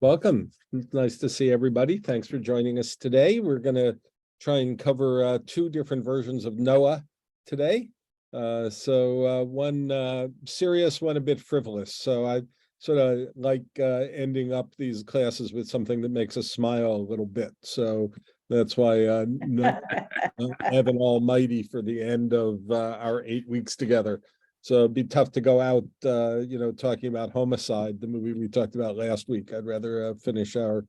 Welcome. It's nice to see everybody. Thanks for joining us today. We're going to try and cover two different versions of Noah today. One serious, one a bit frivolous. So I sort of like ending up these classes with something that makes us smile a little bit. So that's why Evan Almighty for the end of our 8 weeks together. So it'd be tough to go out, talking about Homicide, the movie we talked about last week. I'd rather finish our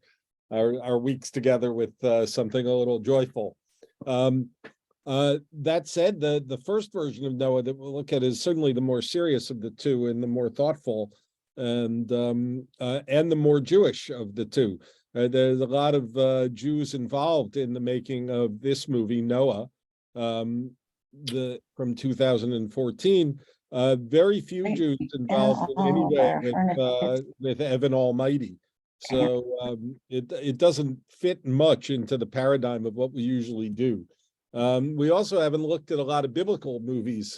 weeks together with something a little joyful. That said, the first version of Noah that we'll look at is certainly the more serious of the two and the more thoughtful, and the more Jewish of the two. There's a lot of Jews involved in the making of this movie, Noah, from 2014. Very few Jews involved in any way with Evan Almighty. So it doesn't fit much into the paradigm of what we usually do. We also haven't looked at a lot of biblical movies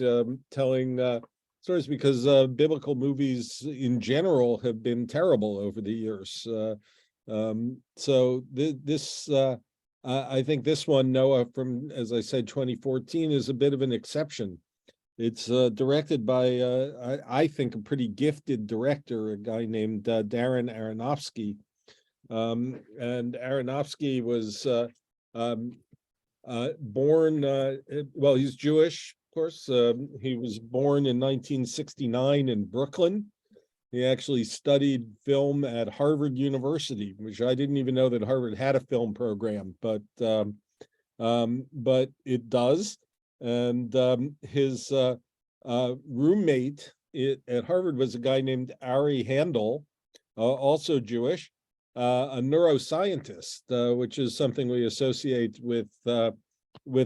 telling stories, because biblical movies in general have been terrible over the years. I think this one, Noah, from, as I said, 2014, is a bit of an exception. It's directed by, I think, a pretty gifted director, a guy named Darren Aronofsky. And Aronofsky was born, well, he's Jewish, of course. He was born in 1969 in Brooklyn. He actually studied film at Harvard University, which I didn't even know that Harvard had a film program, but it does. And his roommate at Harvard was a guy named Ari Handel, also Jewish, a neuroscientist, which is something we associate with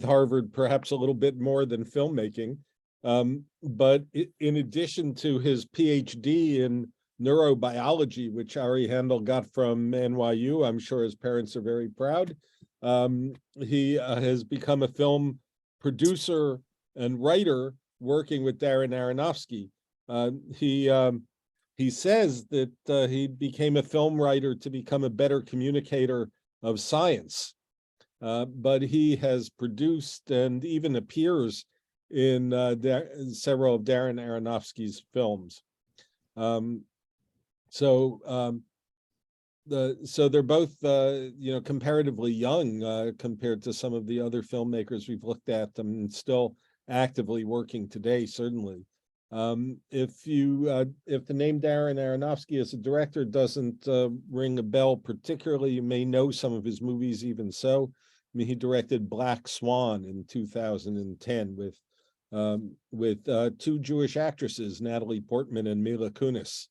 Harvard perhaps a little bit more than filmmaking. But in addition to his PhD in neurobiology, which Ari Handel got from NYU, I'm sure his parents are very proud, he has become a film producer and writer working with Darren Aronofsky. He says that he became a film writer to become a better communicator of science, but he has produced and even appears in several of Darren Aronofsky's films. So they're both comparatively young compared to some of the other filmmakers we've looked at, and still actively working today, certainly. If the name Darren Aronofsky as a director doesn't ring a bell particularly, you may know some of his movies even so. I mean, he directed Black Swan in 2010 with two Jewish actresses, Natalie Portman and Mila Kunis.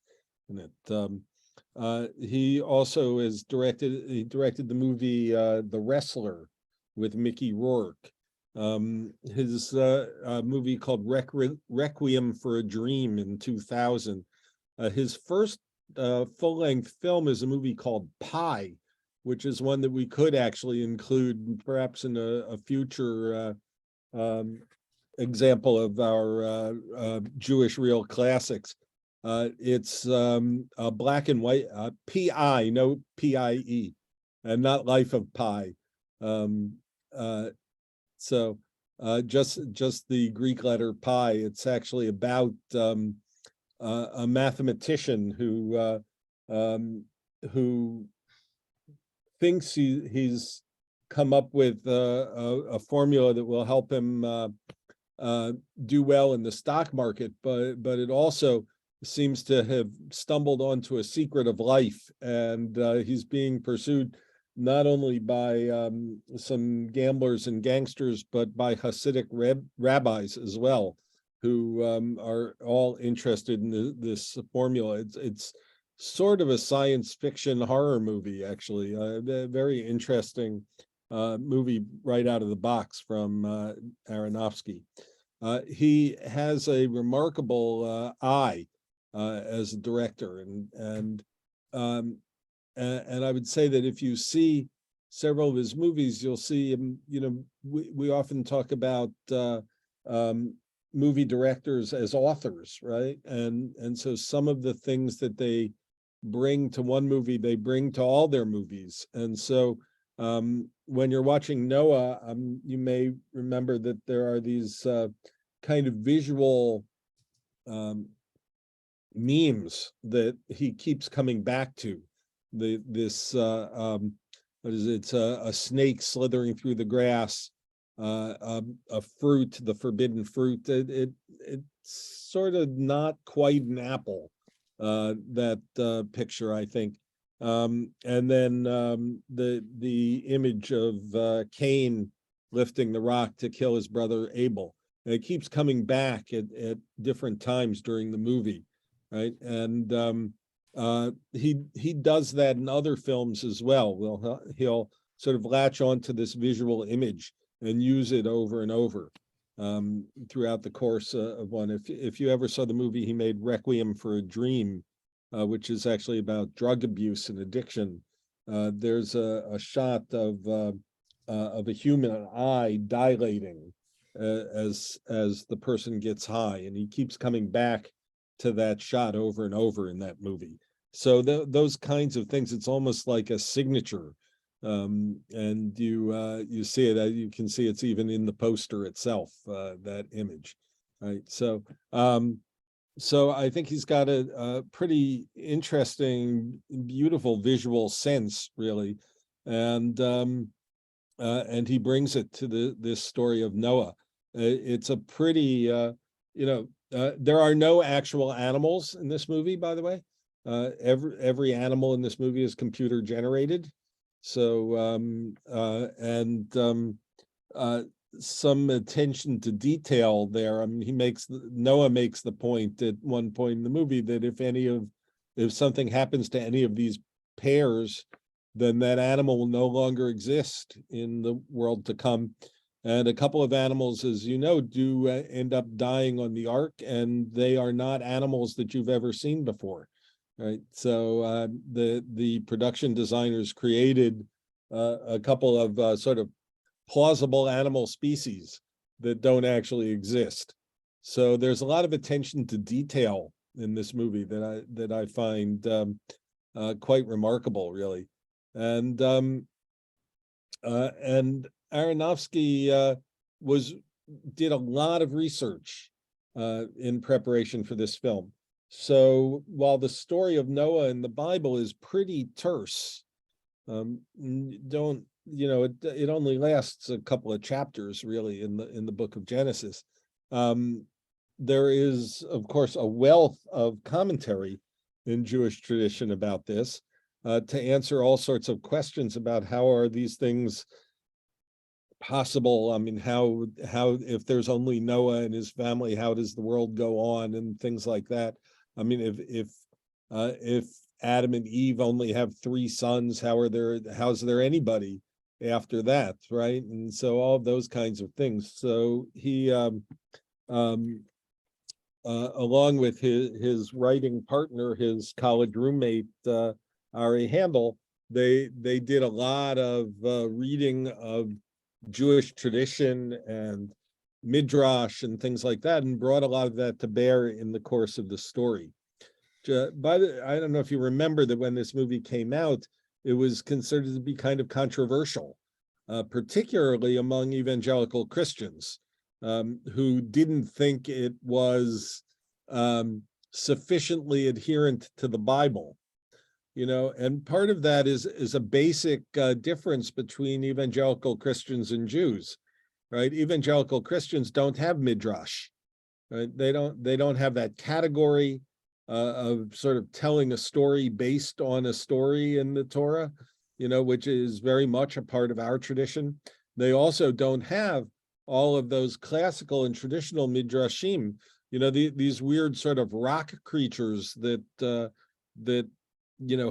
And he also directed the movie The Wrestler with Mickey Rourke. His movie called Requiem for a Dream in 2000. His first full-length film is a movie called Pi, which is one that we could actually include perhaps in a future example of our Jewish real classics. It's a black and white, P.I., no P.I.E., and not Life of Pi. Just the Greek letter pi. It's actually about a mathematician who thinks he's come up with a formula that will help him do well in the stock market, but it also seems to have stumbled onto a secret of life, and he's being pursued not only by some gamblers and gangsters, but by Hasidic rabbis as well, who are all interested in this formula. It's sort of a science fiction horror movie, actually. A very interesting movie right out of the box from Aronofsky. He has a remarkable eye as a director, and I would say that if you see several of his movies, you'll see him. We often talk about movie directors as authors, right? And so some of the things that they bring to one movie, they bring to all their movies. And so when you're watching Noah, you may remember that there are these kind of visual memes that he keeps coming back to. This what is it? It's a snake slithering through the grass, a fruit, the forbidden fruit. It's sort of not quite an apple. That picture, I think. And then the image of Cain lifting the rock to kill his brother Abel. And it keeps coming back at different times during the movie, right? And he does that in other films as well. Well, he'll sort of latch onto this visual image and use it over and over throughout the course of one. If you ever saw the movie he made, Requiem for a Dream, which is actually about drug abuse and addiction, there's a shot of a human eye dilating as the person gets high, and he keeps coming back to that shot over and over in that movie. So those kinds of things, it's almost like a signature. And you see it, you can see it's even in the poster itself, that image, right? So I think he's got a pretty interesting, beautiful visual sense, really, and he brings it to this story of Noah. It's a pretty, there are no actual animals in this movie, by the way. Every animal in this movie is computer generated. So some attention to detail there. I mean, Noah makes the point at one point in the movie that if something happens to any of these pairs, then that animal will no longer exist in the world to come. And a couple of animals, as you know, do end up dying on the ark, and they are not animals that you've ever seen before, right? So the production designers created a couple of sort of plausible animal species that don't actually exist. So there's a lot of attention to detail in this movie that I find quite remarkable, really. And Aronofsky did a lot of research in preparation for this film. So while the story of Noah in the Bible is pretty terse, it only lasts a couple of chapters, really, in the book of Genesis. There is, of course, a wealth of commentary in Jewish tradition about this to answer all sorts of questions about how are these things possible. I mean, how if there's only Noah and his family, how does the world go on, and things like that. I mean, if Adam and Eve only have 3 sons, how's there anybody after that, right? And so all of those kinds of things. So he along with his writing partner, his college roommate Ari Handel, they did a lot of reading of Jewish tradition and midrash and things like that, and brought a lot of that to bear in the course of the story. I don't know if you remember that when this movie came out, it was considered to be kind of controversial, particularly among evangelical Christians who didn't think it was sufficiently adherent to the Bible. And part of that is a basic difference between evangelical Christians and Jews, right? Evangelical Christians don't have midrash, right? They don't have that category of sort of telling a story based on a story in the Torah, which is very much a part of our tradition. They also don't have all of those classical and traditional midrashim, these weird sort of rock creatures that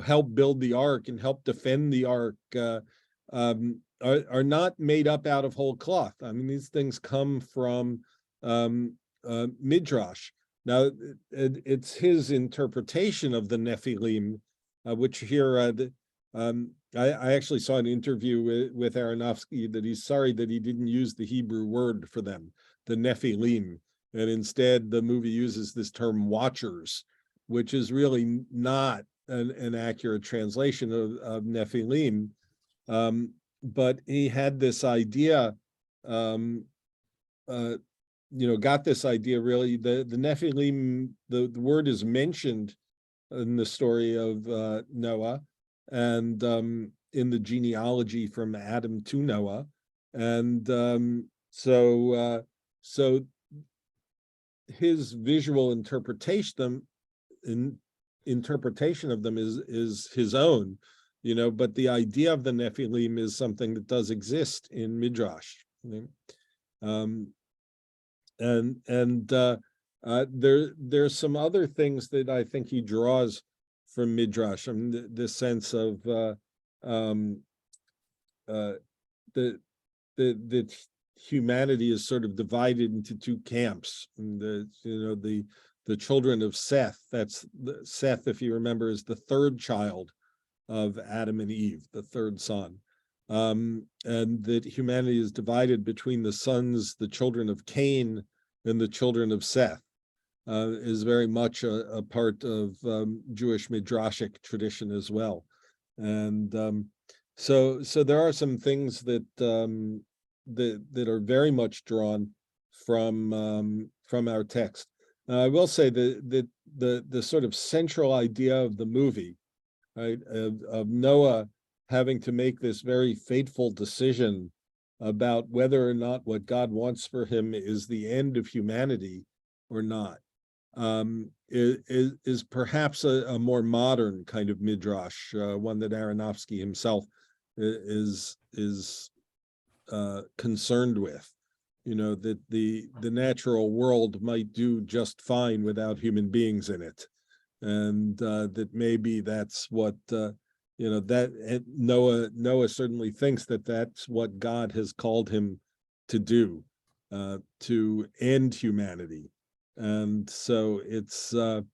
help build the ark and help defend the ark, are not made up out of whole cloth. I mean, these things come from midrash. Now, it's his interpretation of the Nephilim, which here, I actually saw an interview with Aronofsky that he's sorry that he didn't use the Hebrew word for them, the Nephilim, and instead the movie uses this term watchers, which is really not an accurate translation of Nephilim. But he had this idea, got this idea really. The Nephilim, the word is mentioned in the story of Noah, and in the genealogy from Adam to Noah, and so his visual interpretation of them is his own, but the idea of the Nephilim is something that does exist in Midrash. There's some other things that I think he draws from Midrash. I mean, the sense of the humanity is sort of divided into two camps. And the children of Seth. That's Seth, if you remember, is the third child of Adam and Eve, the third son. And that humanity is divided between the children of Cain and the children of Seth, is very much a part of Jewish midrashic tradition as well. And so there are some things that that are very much drawn from our text. I will say that the sort of central idea of the movie, right, of Noah having to make this very fateful decision about whether or not what God wants for him is the end of humanity or not, is perhaps a more modern kind of midrash, one that Aronofsky himself is concerned with. That the natural world might do just fine without human beings in it, and that maybe that's what that Noah certainly thinks that that's what God has called him to do, to end humanity. And so it's so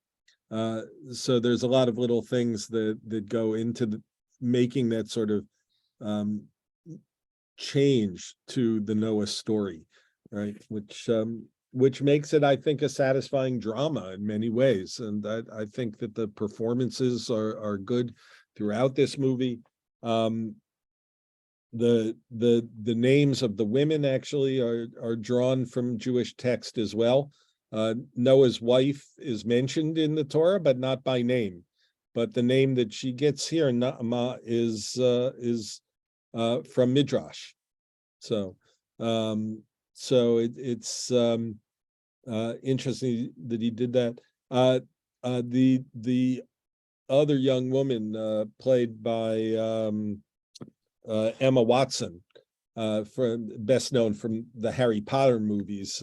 there's a lot of little things that go into making that sort of change to the Noah story, right? Which makes it, I think, a satisfying drama in many ways. And I think that the performances are good throughout this movie. The names of the women actually are drawn from Jewish text as well. Noah's wife is mentioned in the Torah, but not by name. But the name that she gets here, Naamah, is from Midrash. So it's interesting that he did that. The other young woman, played by Emma Watson, best known from the Harry Potter movies,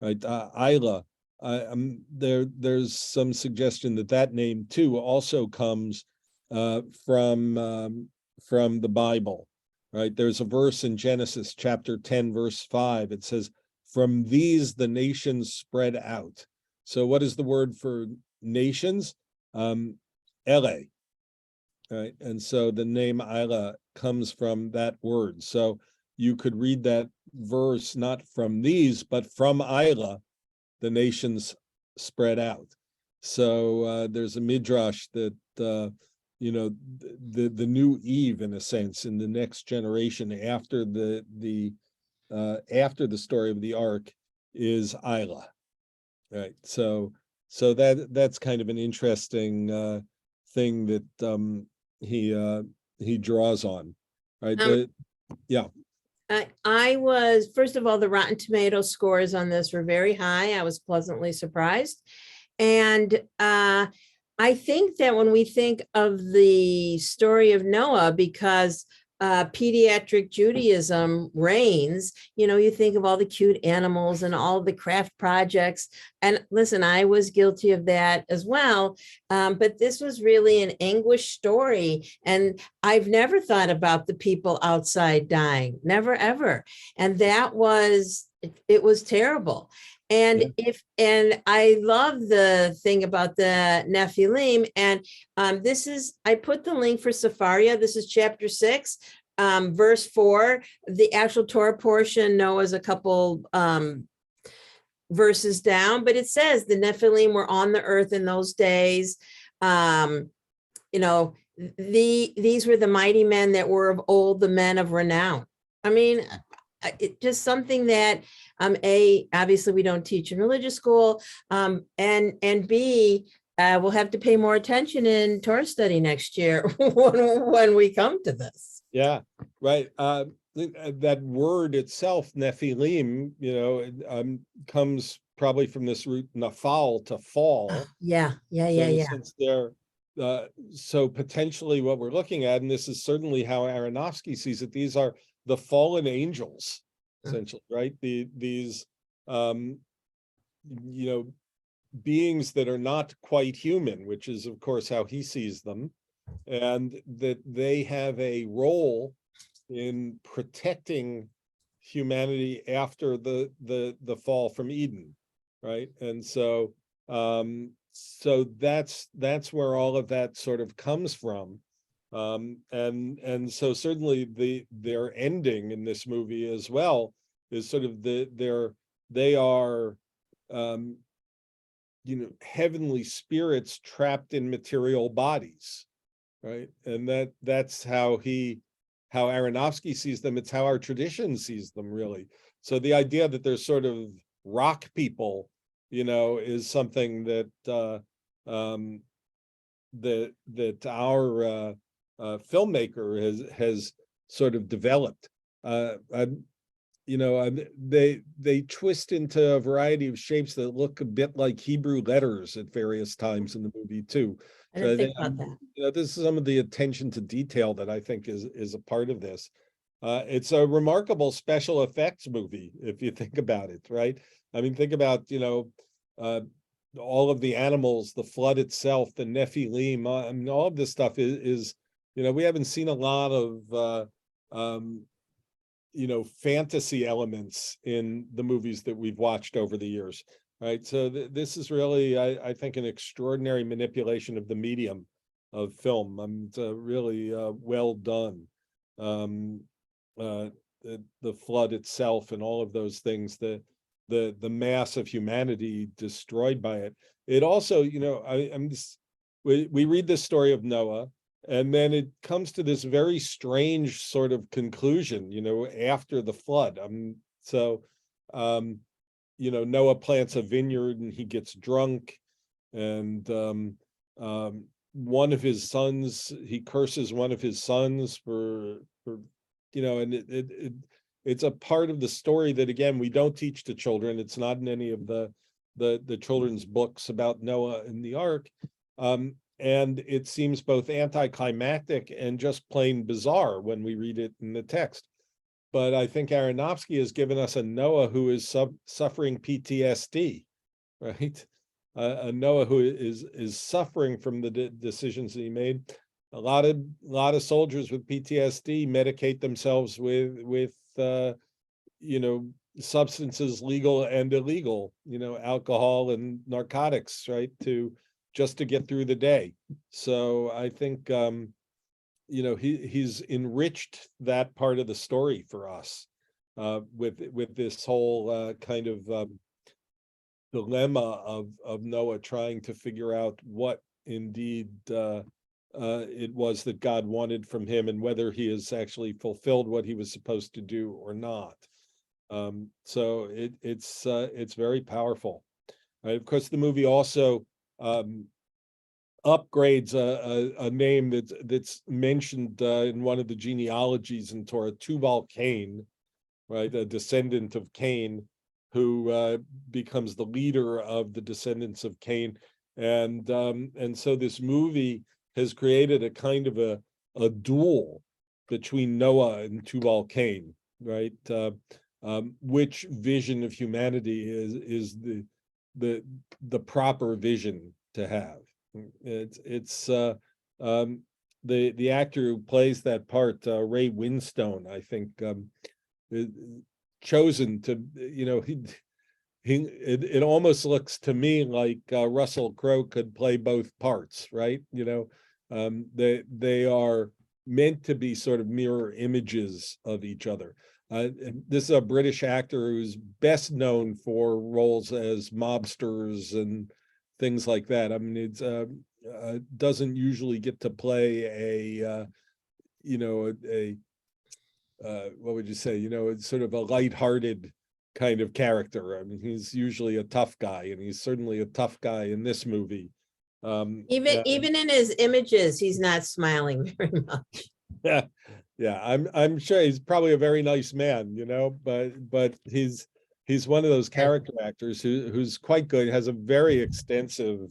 right? Isla. There's some suggestion that name too also comes from the Bible, right? There's a verse in Genesis chapter 10, verse 5. It says, "From these the nations spread out." So what is the word for nations? Ele, right? And so the name Isla comes from that word. So you could read that verse not from these, but from Isla, the nations spread out. So there's a midrash that the new Eve, in a sense, in the next generation after the story of the ark, is Isla, right? So that's kind of an interesting thing that he draws on, right? Yeah. I was, first of all, the Rotten Tomato scores on this were very high. I was pleasantly surprised. And I think that when we think of the story of Noah, because pediatric Judaism reigns, you think of all the cute animals and all the craft projects. And listen, I was guilty of that as well. But this was really an anguished story. And I've never thought about the people outside dying, never, ever. And it was terrible. And I love the thing about the Nephilim. And I put the link for Sepharia. This is chapter 6, verse 4. The actual Torah portion, Noah's a couple verses down, but it says the Nephilim were on the earth in those days. you know, these were the mighty men that were of old, the men of renown. I mean, it just something that obviously we don't teach in religious school, and B, we'll have to pay more attention in Torah study next year when we come to this. Yeah, right. That word itself, Nephilim, comes probably from this root nafal, to fall. Yeah. So in a sense they're so potentially what we're looking at, and this is certainly how Aronofsky sees it, these are the fallen angels, essentially, right? These beings that are not quite human, which is of course how he sees them, and that they have a role in protecting humanity after the fall from Eden, right? And so so that's where all of that sort of comes from. And so certainly their ending in this movie as well is sort of they are heavenly spirits trapped in material bodies, right? And that's how Aronofsky sees them. It's how our tradition sees them, really. So the idea that there's sort of rock people, is something that that our filmmaker has sort of developed. They twist into a variety of shapes that look a bit like Hebrew letters at various times in the movie too. I didn't think about that. This is some of the attention to detail that I think is a part of this. It's a remarkable special effects movie if you think about it, right? I mean, think about all of the animals, the flood itself, the Nephilim. I mean, all of this stuff is we haven't seen a lot of fantasy elements in the movies that we've watched over the years, right? So this is really, I think, an extraordinary manipulation of the medium of film. It's really well done. The flood itself and all of those things, the mass of humanity destroyed by it. It also, we read this story of Noah, and then it comes to this very strange sort of conclusion, after the flood. Noah plants a vineyard and he gets drunk, and one of his sons, he curses one of his sons for and it's a part of the story that, again, we don't teach to children. It's not in any of the children's books about Noah and the ark. And it seems both anticlimactic and just plain bizarre when we read it in the text. But I think Aronofsky has given us a Noah who is suffering PTSD, right? A Noah who is suffering from the decisions that he made. A lot of soldiers with PTSD medicate themselves with substances, legal and illegal, alcohol and narcotics, right? Just to get through the day. So I think he's enriched that part of the story for us with this whole kind of dilemma of Noah trying to figure out what indeed it was that God wanted from him, and whether he has actually fulfilled what he was supposed to do or not. So it's very powerful. Right? Of course, the movie also upgrades a name that's mentioned in one of the genealogies in Torah, Tubal Cain, right? A descendant of Cain, who becomes the leader of the descendants of Cain, and so this movie has created a kind of a duel between Noah and Tubal Cain, right? Which vision of humanity is the proper vision to have? It's the actor who plays that part, Ray Winstone, I think, chosen to, it almost looks to me like Russell Crowe could play both parts, right? They are meant to be sort of mirror images of each other. This is a British actor who's best known for roles as mobsters and things like that. I mean, it's doesn't usually get to play a you know, what would you say? You know, it's sort of a lighthearted kind of character. I mean, he's usually a tough guy, and he's certainly a tough guy in this movie. Even in his images, he's not smiling very much. Yeah, yeah. I'm sure he's probably a very nice man, you know, but he's one of those character actors who's quite good, has a very extensive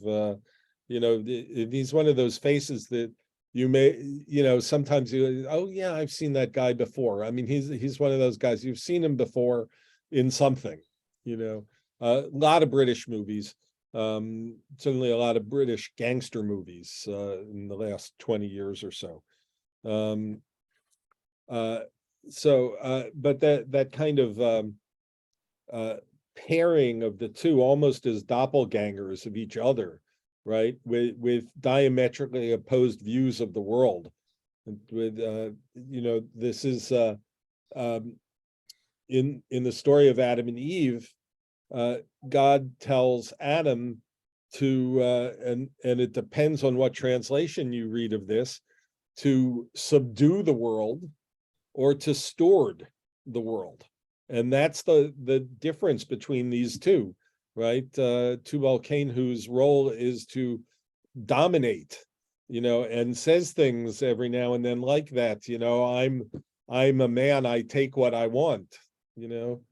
you know, he's one of those faces that you may, you know, sometimes you, oh yeah, I've seen that guy before. I mean, he's one of those guys, you've seen him before in something, you know. A lot of British movies, certainly a lot of British gangster movies in the last 20 years or so. Um, but that kind of pairing of the two, almost as doppelgangers of each other, right? With diametrically opposed views of the world. With you know, this is in the story of Adam and Eve, God tells Adam to and it depends on what translation you read of this, to subdue the world or to steward the world. And that's the difference between these two, right? Tubal Cain, whose role is to dominate, you know, and says things every now and then like that, you know, I'm a man, I take what I want, you know,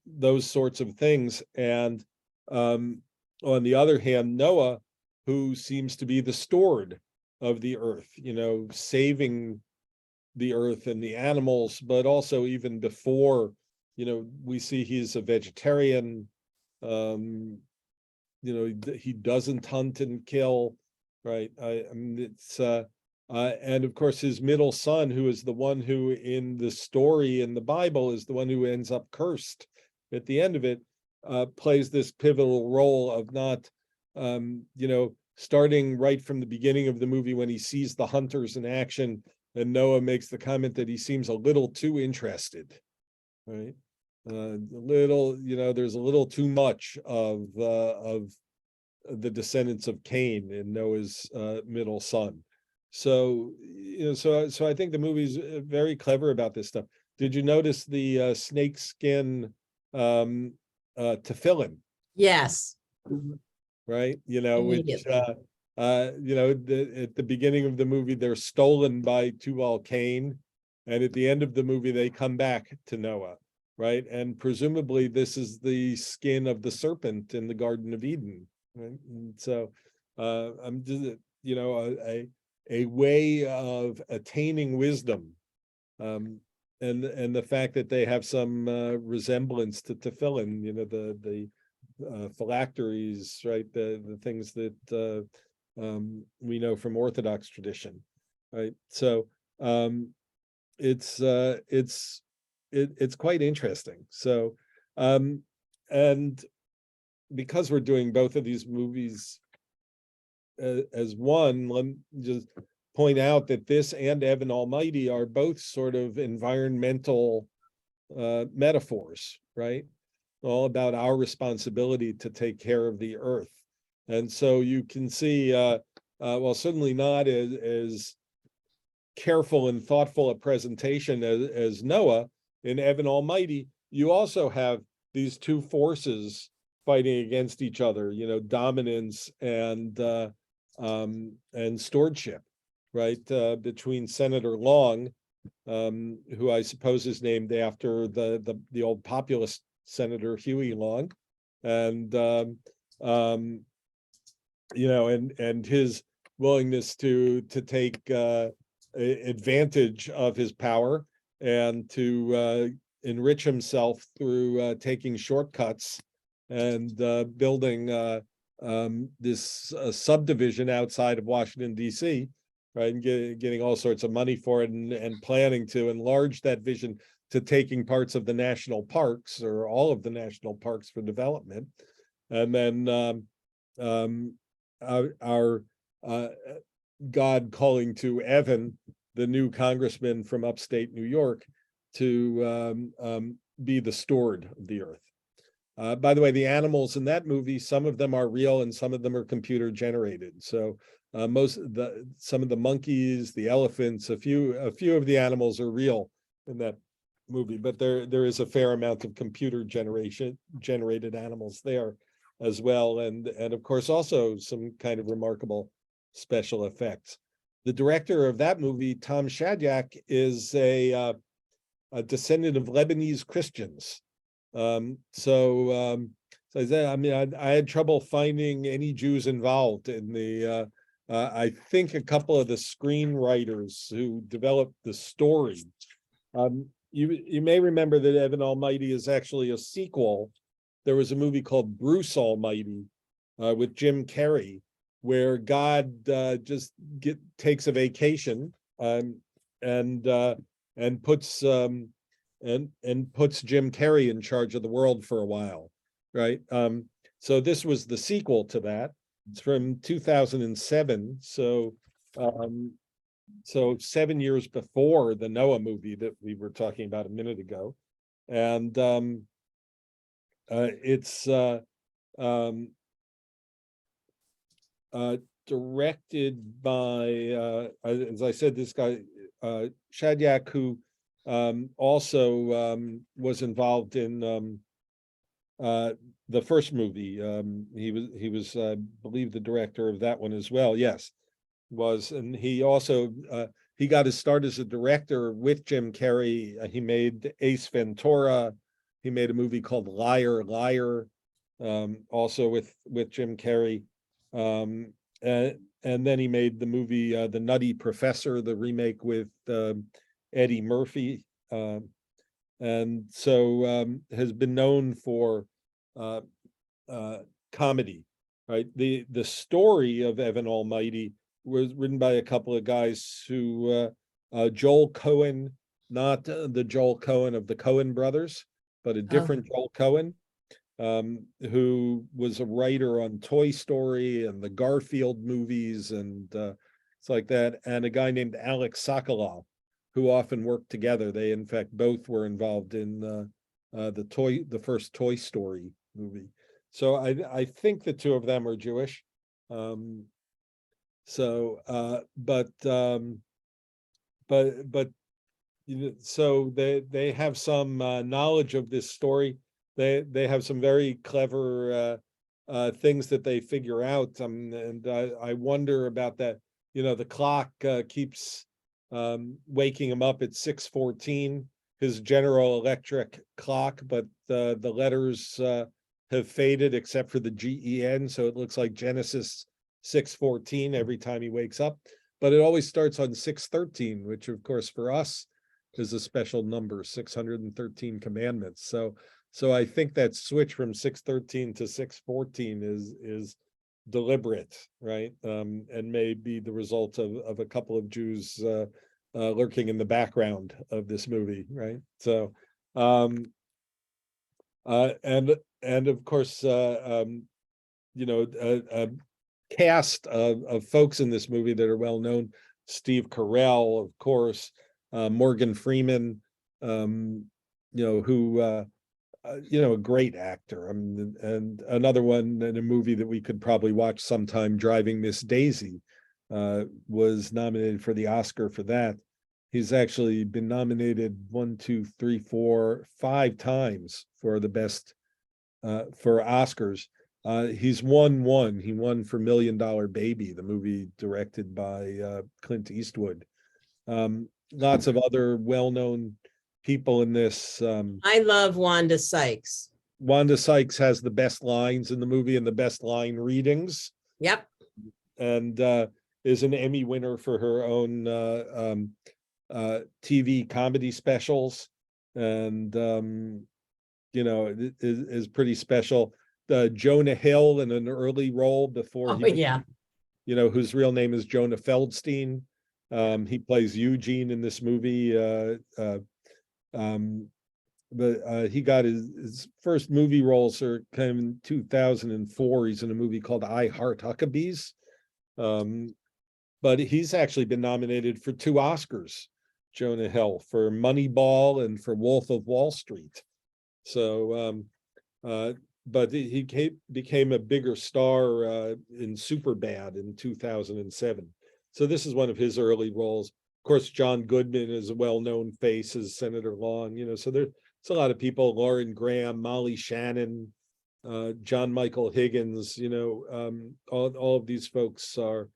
those sorts of things. And on the other hand, Noah, who seems to be the steward of the earth, you know, saving the earth and the animals, but also even before, you know, we see he's a vegetarian, you know, he doesn't hunt and kill, right? I mean, it's, and of course his middle son, who is the one who in the story in the Bible is the one who ends up cursed at the end of it, plays this pivotal role of not, you know, starting right from the beginning of the movie when he sees the hunters in action, and Noah makes the comment that he seems a little too interested, right? A little, you know, there's a little too much of the descendants of Cain in Noah's middle son. So, you know, so I think the movie's very clever about this stuff. Did you notice the snakeskin tefillin? Yes. Right, you know, which Immediately. you know, at the beginning of the movie they're stolen by Tubal Cain, and at the end of the movie they come back to Noah, right? And presumably this is the skin of the serpent in the Garden of Eden, right? And so I'm just, you know, a way of attaining wisdom, and the fact that they have some resemblance to tefillin, you know, the phylacteries, right? The things that we know from Orthodox tradition, right? So it's quite interesting. So and because we're doing both of these movies as one, let me just point out that this and Evan Almighty are both sort of environmental metaphors, right? All about our responsibility to take care of the earth. And so you can see, well, certainly not as careful and thoughtful a presentation as Noah in Evan Almighty. You also have these two forces fighting against each other, you know, dominance and stewardship, right? Between Senator Long, who I suppose is named after the old populist Senator Huey Long, and you know, and his willingness to take advantage of his power and to enrich himself through taking shortcuts and building this subdivision outside of Washington, D.C., right, and getting all sorts of money for it, and planning to enlarge that vision to taking parts of the national parks or all of the national parks for development. And then our God calling to Evan, the new congressman from upstate New York, to be the steward of the earth. By the way, the animals in that movie, some of them are real and some of them are computer generated. So some of the monkeys, the elephants, a few of the animals are real in that movie, but there is a fair amount of computer generated animals there as well, and of course also some kind of remarkable special effects. The director of that movie, Tom Shadyac, is a descendant of Lebanese Christians. So I said, I mean, I had trouble finding any Jews involved in the. I think a couple of the screenwriters who developed the story. You may remember that Evan Almighty is actually a sequel. There was a movie called Bruce Almighty with Jim Carrey, where God just takes a vacation and puts puts Jim Carrey in charge of the world for a while, right? So this was the sequel to that. It's from 2007, so 7 years before the Noah movie that we were talking about a minute ago, and it's directed by, as I said, this guy Shadyac, who also was involved in the first movie. He was I believe the director of that one as well. Yes, was, and he also he got his start as a director with Jim Carrey. He made Ace Ventura. He made a movie called Liar Liar, also with Jim Carrey. And then he made the movie The Nutty Professor, the remake with Eddie Murphy, and so has been known for comedy. Right, the story of Evan Almighty was written by a couple of guys who Joel Cohen, not the Joel Cohen of the Coen brothers, but a different Joel Cohen, who was a writer on Toy Story and the Garfield movies and it's like that, and a guy named Alex Sokolow, who often worked together. They, in fact, both were involved in the first Toy Story movie. So I think the two of them are Jewish. But so they have some knowledge of this story. They have some very clever things that they figure out, and I wonder about that. You know, the clock keeps waking him up at 6:14, his General Electric clock, but the letters have faded except for the GEN, so it looks like Genesis 6:14 every time he wakes up. But it always starts on 6:13, which of course for us is a special number, 613 commandments. So I think that switch from 6:13 to 6:14 is deliberate, right? And may be the result of a couple of Jews lurking in the background of this movie, right? So and of course you know, a cast of folks in this movie that are well known: Steve Carell, of course, Morgan Freeman, you know, who you know, a great actor. And another one in a movie that we could probably watch sometime, Driving Miss Daisy, was nominated for the Oscar for that. He's actually been nominated 1, 2, 3, 4, 5 times for the best for Oscars. He's won one. He won for $1 Million Baby, the movie directed by Clint Eastwood. Lots of other well-known people in this. I love Wanda Sykes. Wanda Sykes has the best lines in the movie and the best line readings. Yep. And is an Emmy winner for her own TV comedy specials. And, you know, it is pretty special. Jonah Hill in an early role before yeah. You know, whose real name is Jonah Feldstein. He plays Eugene in this movie. But he got his first movie roles are kind of in 2004. He's in a movie called I Heart Huckabees. But he's actually been nominated for 2 Oscars, Jonah Hill, for Moneyball and for Wolf of Wall Street. So but he became a bigger star in Superbad in 2007. So this is one of his early roles. Of course, John Goodman is a well-known face as Senator Long, so there's a lot of people, Lauren Graham, Molly Shannon, John Michael Higgins, all of these folks are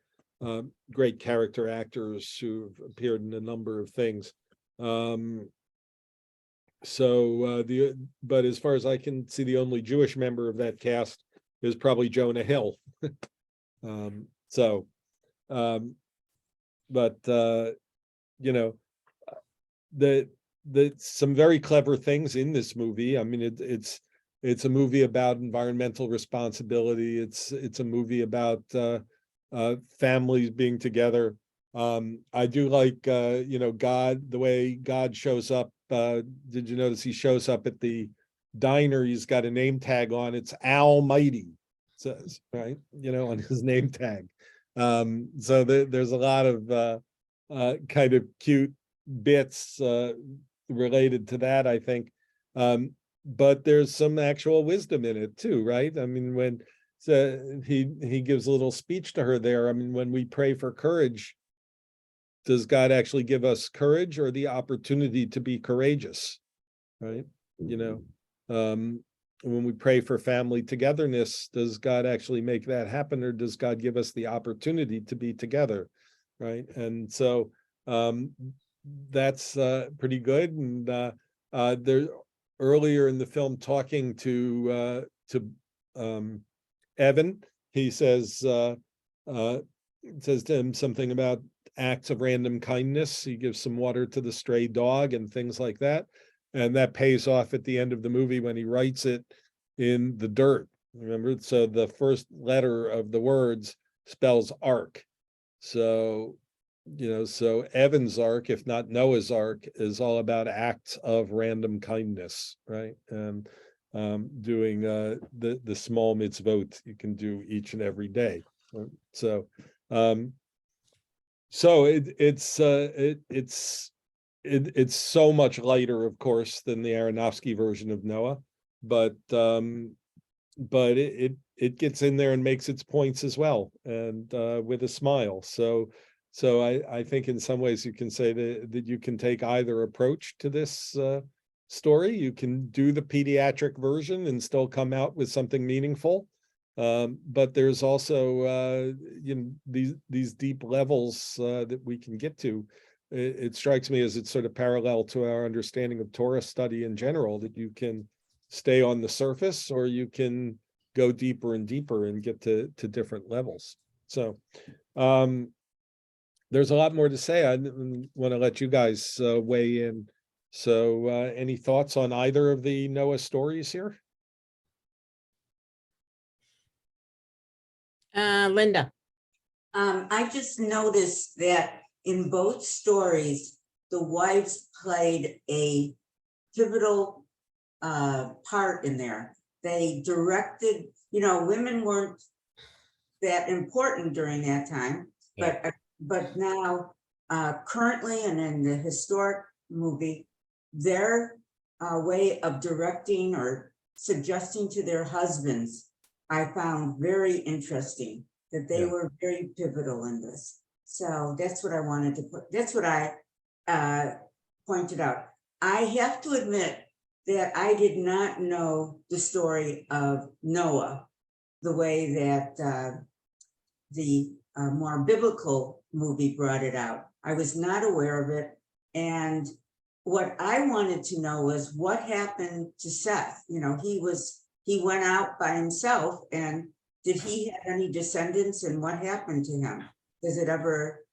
great character actors who've appeared in a number of things. But as far as I can see, the only Jewish member of that cast is probably Jonah Hill. The some very clever things in this movie. I mean, it's a movie about environmental responsibility. It's a movie about families being together. I do like God, the way God shows up. Did you notice he shows up at the diner? He's got a name tag on. It's Almighty, says, right? On his name tag. So there's a lot of kind of cute bits related to that, I think. But there's some actual wisdom in it too, right? I mean, when he gives a little speech to her there. I mean, when we pray for courage, does God actually give us courage or the opportunity to be courageous, right? When we pray for family togetherness, does God actually make that happen, or does God give us the opportunity to be together, right? And so that's pretty good. And there earlier in the film, talking to Evan, he says to him something about acts of random kindness. He gives some water to the stray dog and things like that. And that pays off at the end of the movie when he writes it in the dirt. Remember? So the first letter of the words spells ark. So, so Evan's ark, if not Noah's ark, is all about acts of random kindness, right? And doing the small mitzvot you can do each and every day. So it's so much lighter, of course, than the Aronofsky version of Noah, but it gets in there and makes its points as well, and with a smile. So I think in some ways you can say that you can take either approach to this story. You can do the pediatric version and still come out with something meaningful. But there's also these deep levels that we can get to. It strikes me as it's sort of parallel to our understanding of Torah study in general, that you can stay on the surface or you can go deeper and deeper and get to different levels. So there's a lot more to say. I want to let you guys weigh in. So any thoughts on either of the Noah stories here? Linda. I just noticed that in both stories, the wives played a pivotal part in there. They directed, women weren't that important during that time, yeah. But now currently and in the historic movie, their way of directing or suggesting to their husbands, I found very interesting, that they were very pivotal in this. So that's what I wanted to put, that's what I pointed out. I have to admit that I did not know the story of Noah the way that the more biblical movie brought it out. I was not aware of it. And what I wanted to know was what happened to Seth. He went out by himself, and did he have any descendants, and what happened to him? Does it ever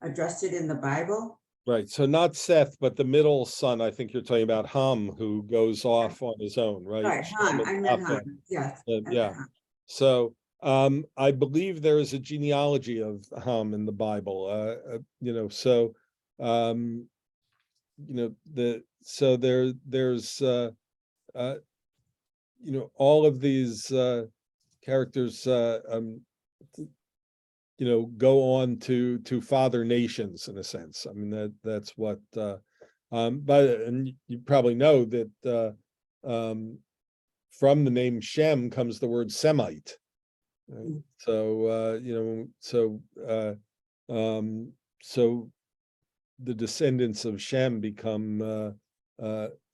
address it in the Bible? Right. So not Seth, but the middle son, I think you're talking about Ham, who goes off on his own, right? Right, Ham. I meant Ham. Yes. Yeah. So I believe there is a genealogy of Ham in the Bible. There's all of these characters go on to father nations in a sense. I mean, that's what and you probably know that from the name Shem comes the word Semite. Right? So so the descendants of Shem become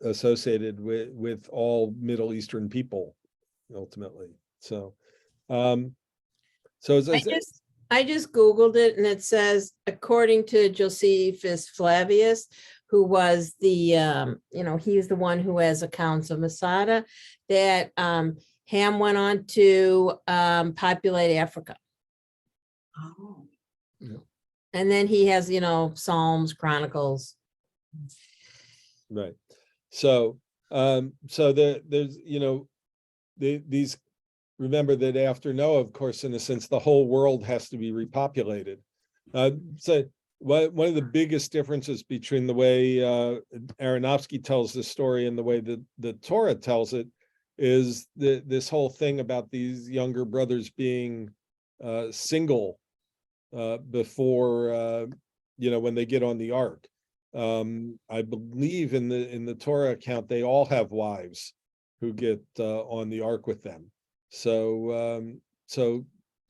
associated with all Middle Eastern people ultimately. So as I said, I just Googled it, and it says, according to Josephus Flavius, who was the, he's the one who has accounts of Masada, that Ham went on to populate Africa. Oh, And then he has, Psalms, Chronicles. right. So there's these, remember that after Noah, of course, in a sense, the whole world has to be repopulated. So one of the biggest differences between the way Aronofsky tells this story and the way that the Torah tells it is this whole thing about these younger brothers being single before when they get on the ark. I believe in the Torah account they all have wives who get on the ark with them. So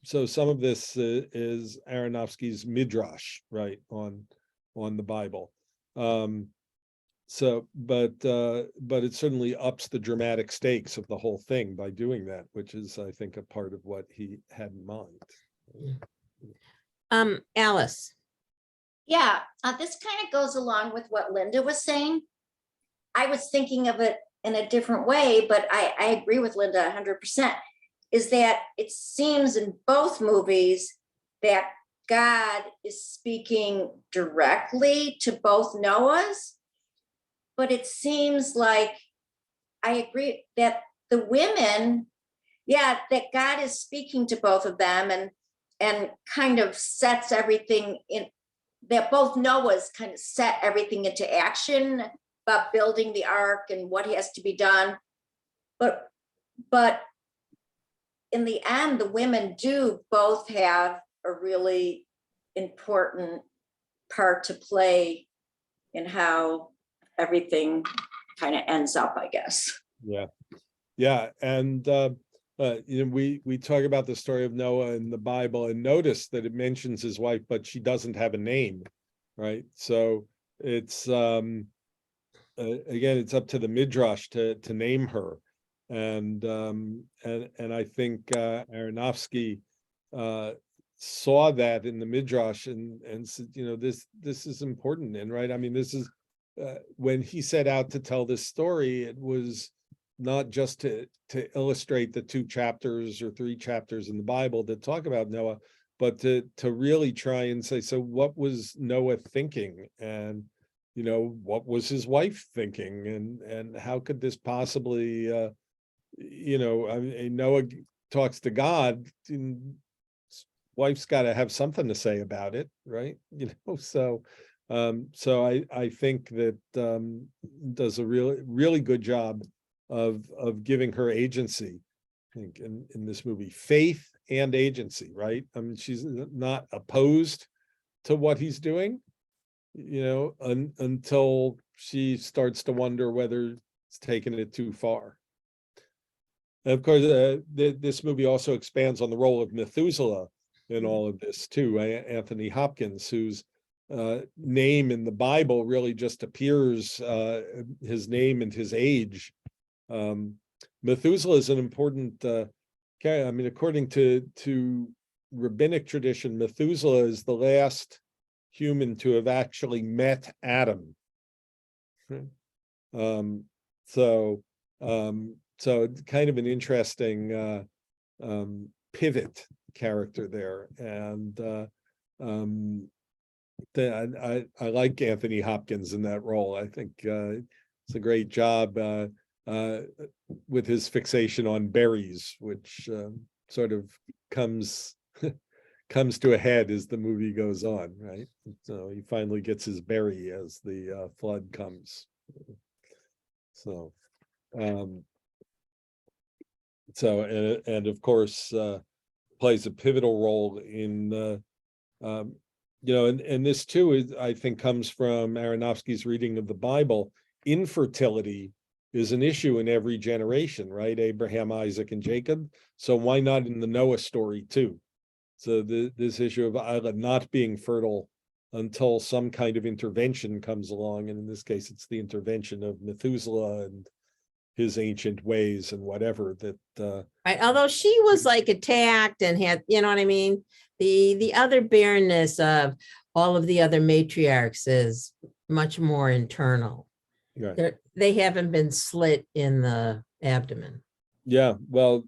some of this is Aronofsky's midrash, right, on the Bible. But it certainly ups the dramatic stakes of the whole thing by doing that, which is, I think, a part of what he had in mind. Alice. Yeah, this kind of goes along with what Linda was saying. I was thinking of it in a different way, but I agree with Linda 100%, is that it seems in both movies that God is speaking directly to both Noahs, but it seems like, I agree that the women, that God is speaking to both of them and kind of sets everything in, that both Noahs kind of set everything into action about building the ark and what has to be done. But in the end, the women do both have a really important part to play in how everything kind of ends up, I guess. Yeah. And we talk about the story of Noah in the Bible, and notice that it mentions his wife, but she doesn't have a name, right? So it's again, it's up to the midrash to name her, and I think Aronofsky saw that in the midrash and said, this is important, and right, I mean, this is when he set out to tell this story, it was not just to illustrate the 2 chapters or 3 chapters in the Bible that talk about Noah, but to really try and say, so what was Noah thinking, and what was his wife thinking, and how could this possibly I mean, Noah talks to God, and wife's got to have something to say about it, right? So I think that does a really good job of giving her agency, I think, in this movie, faith and agency, right? I mean, she's not opposed to what he's doing, until she starts to wonder whether it's taking it too far. And of course, this movie also expands on the role of Methuselah in all of this too. Anthony Hopkins, whose name in the Bible really just appears, his name and his age. Methuselah is an important I mean, according to rabbinic tradition, Methuselah is the last human to have actually met Adam. So it's kind of an interesting pivot character there, and I like Anthony Hopkins in that role. I think it's a great job with his fixation on berries, which sort of comes to a head as the movie goes on, right? So he finally gets his berry as the flood comes. So and of course plays a pivotal role in and this too is, I think, comes from Aronofsky's reading of the Bible. Infertility is an issue in every generation, right? Abraham, Isaac, and Jacob. So why not in the Noah story too? So this issue of Isla not being fertile until some kind of intervention comes along. And in this case, it's the intervention of Methuselah and his ancient ways and whatever that. Right. Although she was like attacked and had, you know what I mean? The other barrenness of all of the other matriarchs is much more internal. Right. They haven't been slit in the abdomen. Yeah. Well,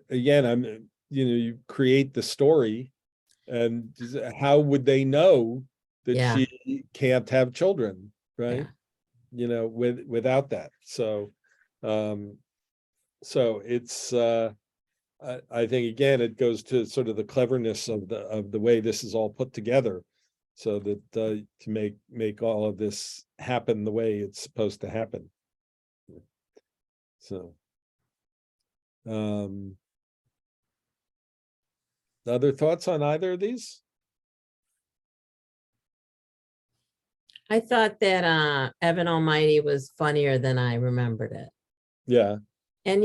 again, you create the story, and how would they know that Yeah. she can't have children, right? Yeah. Without that. So it's I think again it goes to sort of the cleverness of the way this is all put together, so that to make all of this happen the way it's supposed to happen. So other thoughts on either of these? I thought that Evan Almighty was funnier than I remembered it. Yeah. And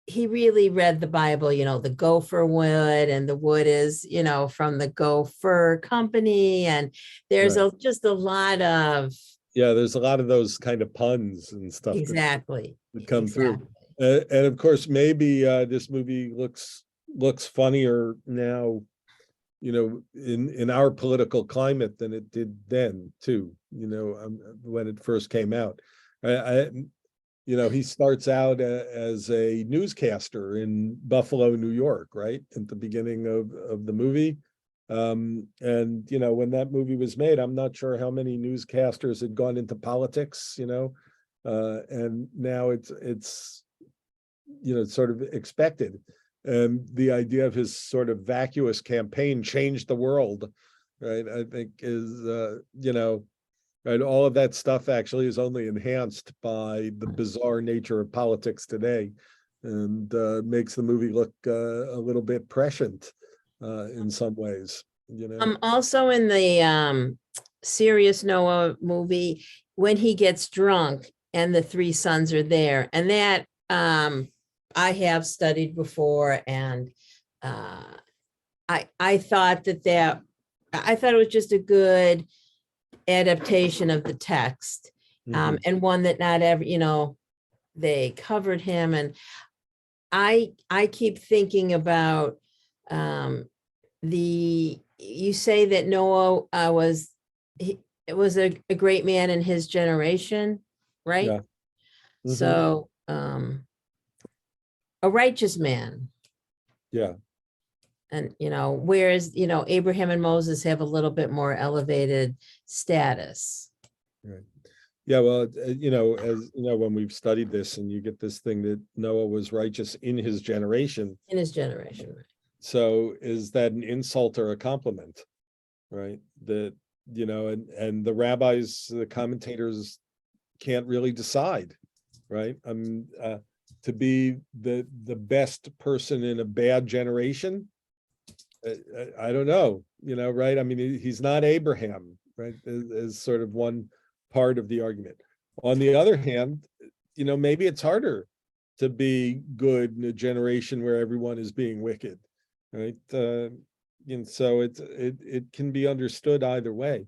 he really read the Bible, the gopher wood, and the wood is, from the gopher company. And there's Right. just a lot of. Yeah, there's a lot of those kind of puns and stuff Exactly. that come through. And of course, maybe this movie looks funnier now, in our political climate than it did then too, when it first came out. He starts out as a newscaster in Buffalo, New York, right at the beginning of the movie. And when that movie was made, I'm not sure how many newscasters had gone into politics, and now it's sort of expected. And the idea of his sort of vacuous campaign changed the world, right? I think is right, all of that stuff actually is only enhanced by the bizarre nature of politics today, and makes the movie look a little bit prescient in some ways. Also in the Serious Noah movie, when he gets drunk and the three sons are there, and that I have studied before, and I thought that I thought it was just a good adaptation of the text, and one that not every, they covered him. And I keep thinking about you say that Noah was a great man in his generation, right? Yeah. So a righteous man. Yeah. And, whereas, Abraham and Moses have a little bit more elevated status. Right. Yeah. Well, as when we've studied this, and you get this thing that Noah was righteous in his generation. In his generation. Right. So is that an insult or a compliment? Right. That, and the rabbis, the commentators can't really decide, right? To be the best person in a bad generation, I don't know, right? I mean, he's not Abraham, right? Is sort of one part of the argument. On the other hand, maybe it's harder to be good in a generation where everyone is being wicked, right? And so it can be understood either way.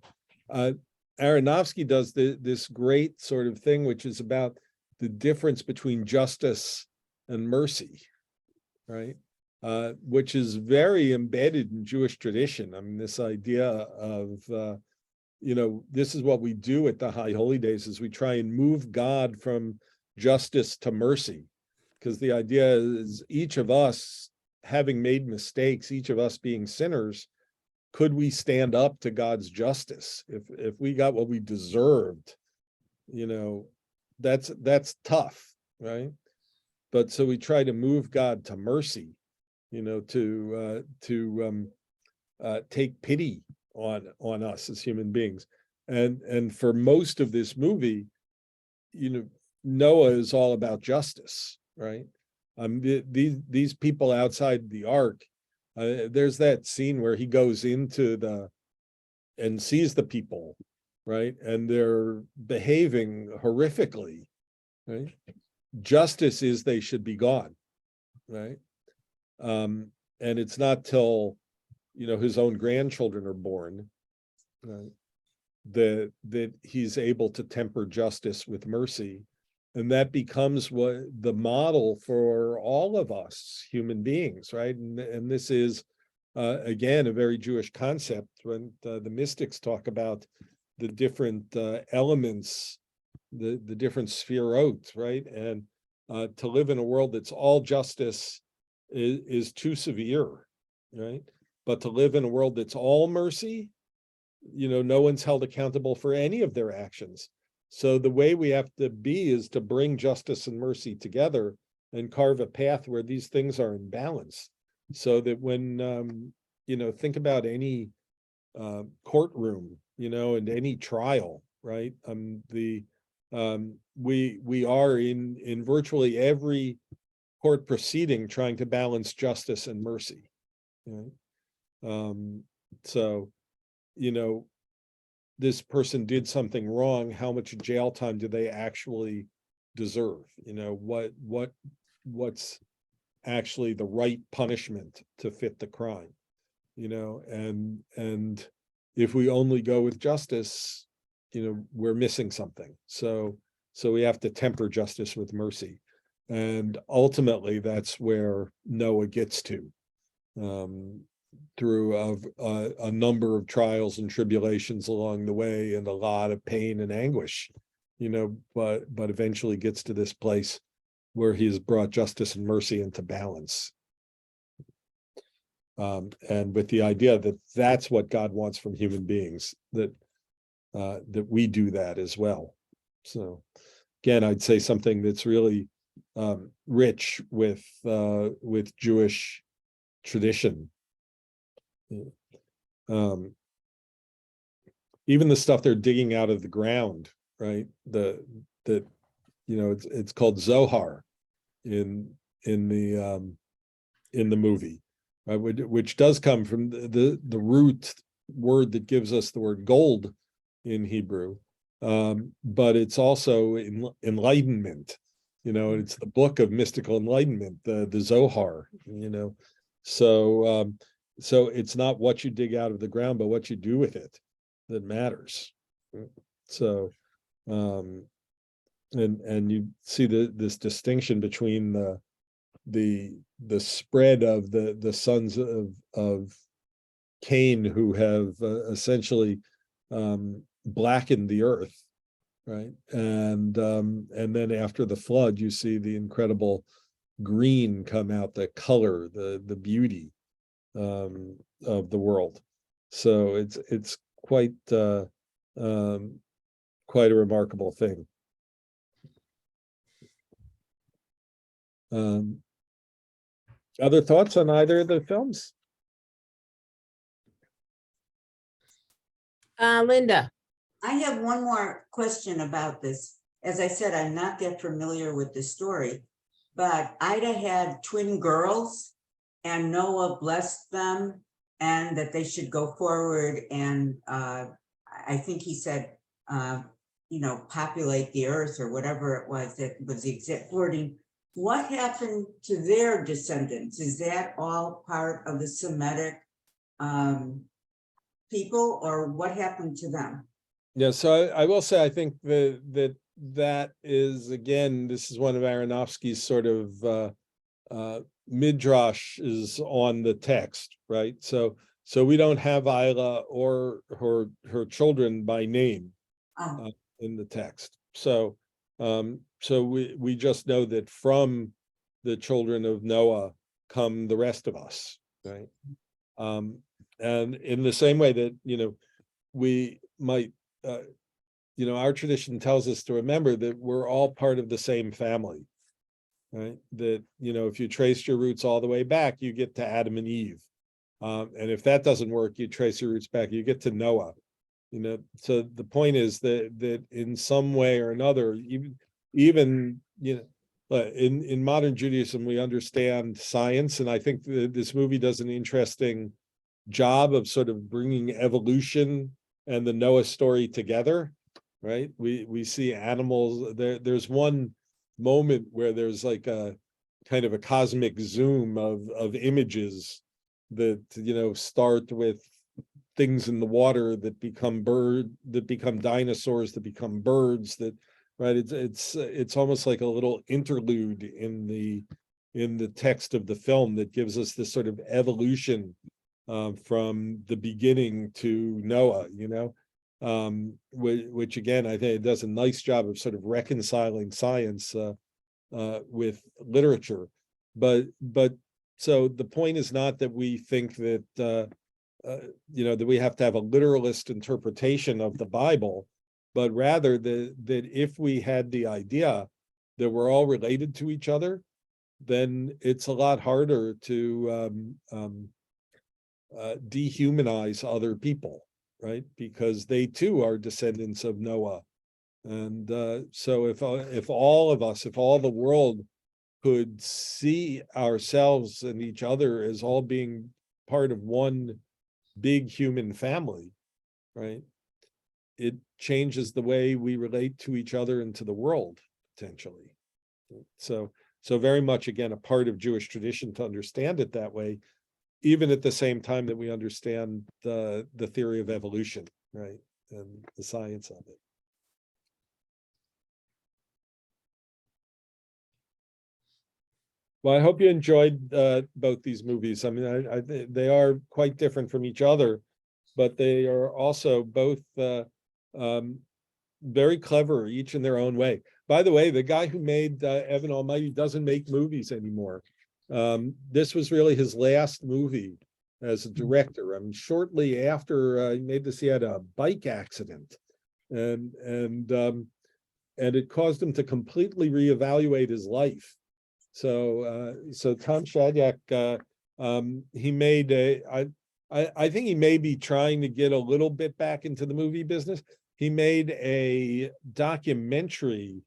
Aronofsky does this great sort of thing, which is about the difference between justice and mercy, right? Which is very embedded in Jewish tradition. I mean, this idea of, this is what we do at the High Holy Days, is we try and move God from justice to mercy. Because the idea is, each of us having made mistakes, each of us being sinners, could we stand up to God's justice? If we got what we deserved, that's tough, right? But so we try to move God to mercy, to take pity on us as human beings. And for most of this movie, Noah is all about justice, right? These people outside the ark, there's that scene where he goes into and sees the people, right? And they're behaving horrifically, right? Justice is they should be gone, right? And it's not till, his own grandchildren are born, right, that he's able to temper justice with mercy. And that becomes what the model for all of us human beings, right? And this is, again, a very Jewish concept when the mystics talk about the different elements, the different sphirot, right? And to live in a world that's all justice is too severe, right? But to live in a world that's all mercy, no one's held accountable for any of their actions. So the way we have to be is to bring justice and mercy together and carve a path where these things are in balance. So that when, think about any courtroom, and any trial, right? We are in virtually every court proceeding trying to balance justice and mercy. Right? So, this person did something wrong, how much jail time do they actually deserve? What's actually the right punishment to fit the crime? And if we only go with justice, we're missing something. So we have to temper justice with mercy. And ultimately that's where Noah gets to. Through a number of trials and tribulations along the way and a lot of pain and anguish, but eventually gets to this place where he's brought justice and mercy into balance. And with the idea that that's what God wants from human beings, that we do that as well. So again, I'd say something that's really rich with Jewish tradition. Even the stuff they're digging out of the ground, right? It's called Zohar in the movie, right? Which does come from the root word that gives us the word gold in Hebrew, but it's also enlightenment. It's the book of mystical enlightenment, the Zohar. So it's not what you dig out of the ground, but what you do with it that matters. So, and you see this distinction between the spread of the sons of Cain who have essentially blackened the earth, right? And then after the flood, you see the incredible green come out, the color, the beauty of the world. So it's quite a remarkable thing. Other thoughts on either of the films? Linda. I have one more question about this. As I said, I'm not that familiar with the story, but Ida had twin girls and Noah blessed them and that they should go forward and I think he said, populate the earth or whatever it was that was the exact wording. What happened to their descendants? Is that all part of the Semitic people, or what happened to them? Yeah, so I will say I think that is, again, this is one of Aronofsky's sort of midrash is on the text, right? So we don't have Isla or her children by name in the text. So we just know that from the children of Noah come the rest of us, right? And in the same way that we might our tradition tells us to remember that we're all part of the same family, right? That if you trace your roots all the way back, you get to Adam and Eve, and if that doesn't work, you trace your roots back, you get to Noah. So the point is that in some way or another, even in modern Judaism, we understand science, and I think this movie does an interesting job of sort of bringing evolution and the Noah story together, right? We see animals there. There's one moment where there's like a kind of a cosmic zoom of images that, you know, start with things in the water that become dinosaurs, that become birds, that, right? It's almost like a little interlude in the text of the film that gives us this sort of evolution from the beginning to Noah, you know, which again, I think it does a nice job of sort of reconciling science with literature. But so the point is not that we think that, you know, that we have to have a literalist interpretation of the Bible, but rather that if we had the idea that we're all related to each other, then it's a lot harder to dehumanize other people, right? Because they too are descendants of Noah. And so if all of us, if all the world could see ourselves and each other as all being part of one big human family, right? It changes the way we relate to each other and to the world, potentially. So very much, again, a part of Jewish tradition to understand it that way, even at the same time that we understand the theory of evolution, right? And the science of it. Well, I hope you enjoyed both these movies. I mean, they are quite different from each other, but they are also both very clever, each in their own way. By the way, the guy who made Evan Almighty doesn't make movies anymore. This was really his last movie as a director. I mean, shortly after he made this, he had a bike accident, and it caused him to completely reevaluate his life. So Tom Shadyac, he made I think he may be trying to get a little bit back into the movie business. He made a documentary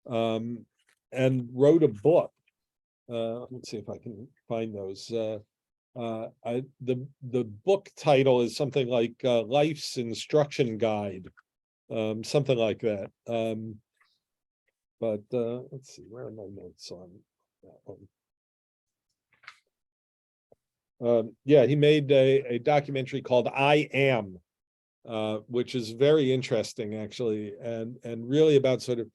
and wrote a book. Let's see if I can find those. The book title is something like Life's Instruction Guide, something like that. But let's see, where are my notes on that one? Yeah, he made a documentary called I Am, which is very interesting, actually, and really about sort of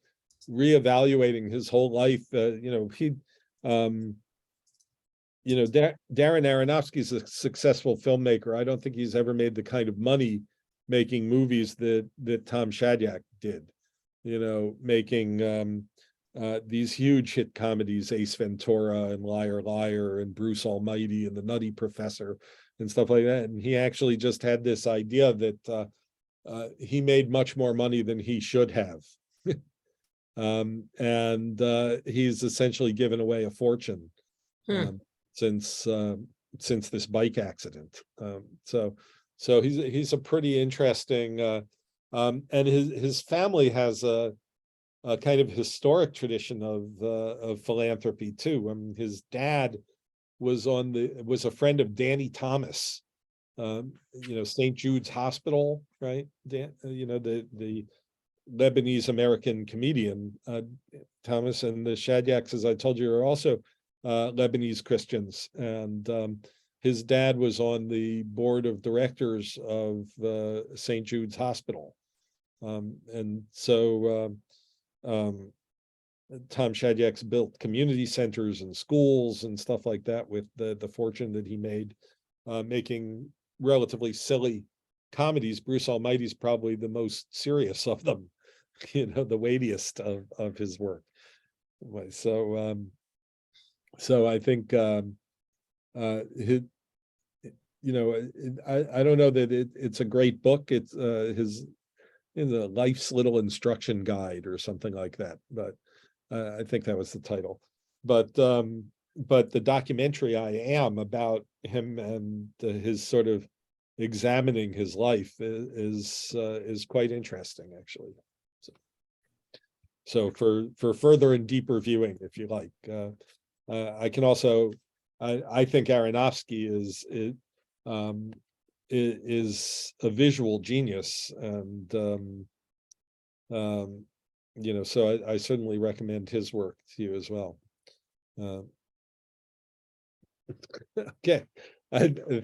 reevaluating his whole life. You know, you know, Darren Aronofsky is a successful filmmaker. I don't think he's ever made the kind of money making movies that Tom Shadyac did. You know, making these huge hit comedies, Ace Ventura and Liar Liar and Bruce Almighty and The Nutty Professor and stuff like that. And he actually just had this idea that he made much more money than he should have. And he's essentially given away a fortune since this bike accident. So he's a pretty interesting, and his family has a kind of historic tradition of philanthropy too. I mean, his dad was a friend of Danny Thomas, you know, St. Jude's Hospital, right? You know, the Lebanese American comedian Thomas, and the Shadyaks, as I told you, are also Lebanese Christians, and his dad was on the board of directors of St. Jude's Hospital, and so Tom Shadyak's built community centers and schools and stuff like that with the fortune that he made making relatively silly comedies. Bruce Almighty's probably the most serious of them, you know, the weightiest of his work. So I think his, you know, I don't know that it's a great book. It's his in the Life's Little Instruction Guide or something like that, but I think that was the title. But the documentary I Am, about him and his sort of examining his life is quite interesting, actually. So for further and deeper viewing, if you like, I can also I think Aronofsky is a visual genius, and so I certainly recommend his work to you as well. Okay,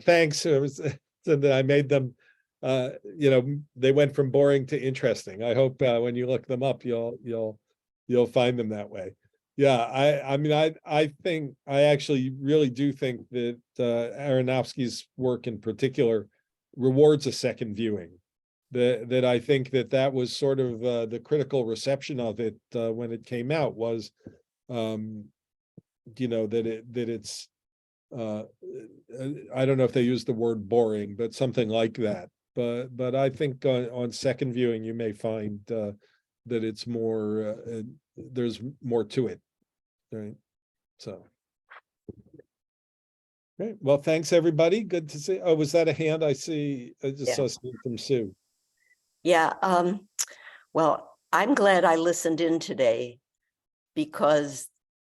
thanks. It was that I made them. They went from boring to interesting. I hope when you look them up, you'll find them that way. Yeah, I think I actually really do think that Aronofsky's work in particular rewards a second viewing. That I think that was sort of the critical reception of it when it came out was, that it's I don't know if they use the word boring, but something like that. But I think on second viewing you may find that it's more there's more to it, right? So. Great. Well, thanks everybody. Good to see. Oh, was that a hand? I see. I just saw something from Sue. Yeah, well, I'm glad I listened in today, because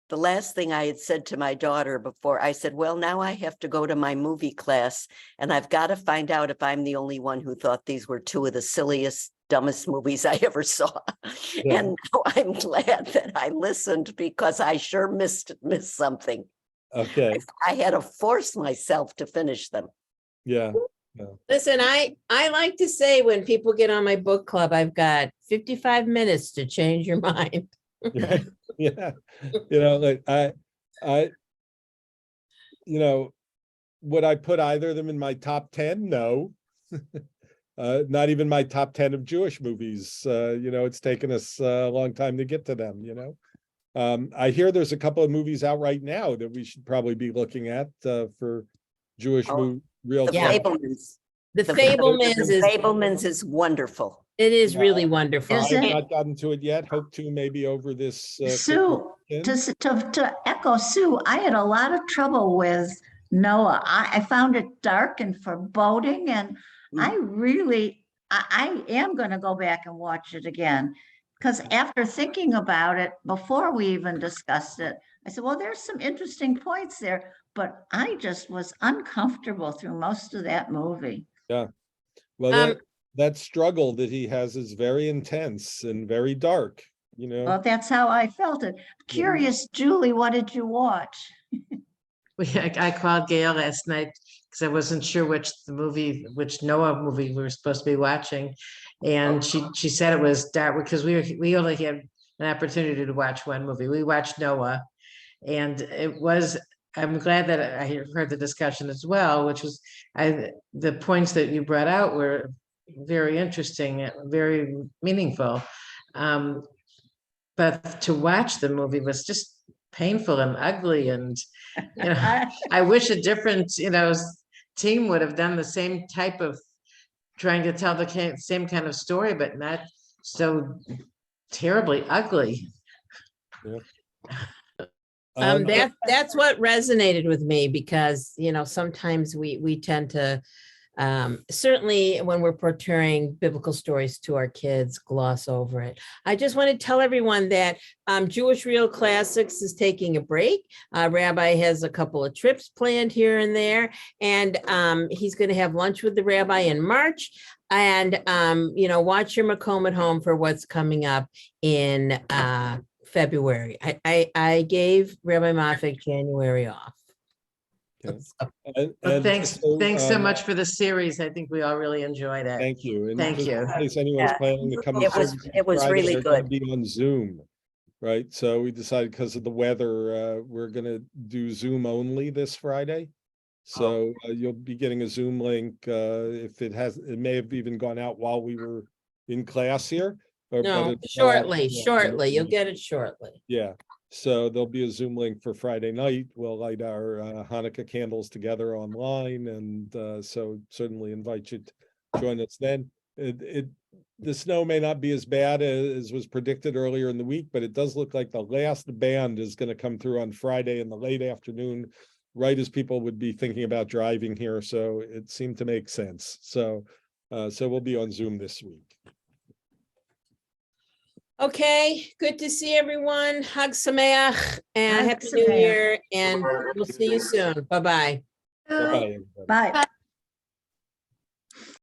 the last thing I had said to my daughter before, I said, well, now I have to go to my movie class and I've got to find out if I'm the only one who thought these were two of the silliest, dumbest movies I ever saw. Yeah. And now I'm glad that I listened, because I sure missed something. Okay. I had to force myself to finish them. Yeah. Listen, I like to say when people get on my book club, I've got 55 minutes to change your mind. Right. Yeah. Like would I put either of them in my top 10? No. Not even my top 10 of Jewish movies. It's taken us a long time to get to them, I hear there's a couple of movies out right now that we should probably be looking at for Jewish real. The Yeah. Fablemans. The Fablemans is Fablemans is wonderful. it is really wonderful. Is I've it? not gotten to it yet. Hope to maybe over this. Sue, to echo Sue, I had a lot of trouble with Noah. I found it dark and foreboding, and I am going to go back and watch it again. Because after thinking about it before we even discussed it, I said, well, there's some interesting points there, but I just was uncomfortable through most of that movie. Yeah. Well, that struggle that he has is very intense and very dark, Well, that's how I felt it. Curious, Julie, what did you watch? I called Gail last night because I wasn't sure which Noah movie we were supposed to be watching. And she said it was dark, because we only had an opportunity to watch one movie. We watched Noah, and I'm glad that I heard the discussion as well, which was the points that you brought out were very interesting, very meaningful. But to watch the movie was just painful and ugly, and I wish a different team would have done the same type of trying to tell the same kind of story, but not so terribly ugly. Yeah. That's what resonated with me, because sometimes we tend to certainly when we're portraying biblical stories to our kids, gloss over it. I just want to tell everyone that Jewish Real Classics is taking a break. Rabbi has a couple of trips planned here and there, and he's going to have lunch with the rabbi in March. And watch your Macomb at home for what's coming up in February. I gave Rabbi Moffat January off. Okay. Well, thanks so much for the series. I think we all really enjoyed it. Thank you. And Thank you. in case anyone's planning to come, It was Friday, really they're gonna good. be on Zoom, right? So we decided because of the weather, we're gonna do Zoom only this Friday. So you'll be getting a Zoom link. If it may have even gone out while we were in class here. No, shortly. You'll get it shortly. Yeah. So there'll be a Zoom link for Friday night. We'll light our Hanukkah candles together online, and so certainly invite you to join us then. The snow may not be as bad as was predicted earlier in the week, but it does look like the last band is going to come through on Friday in the late afternoon, right as people would be thinking about driving here. So it seemed to make sense. So we'll be on Zoom this week. Okay, good to see everyone. Hag Sameach and Hag Happy New Sameach. Year, and we'll see you soon. Bye-bye. Bye-bye, everybody. Bye.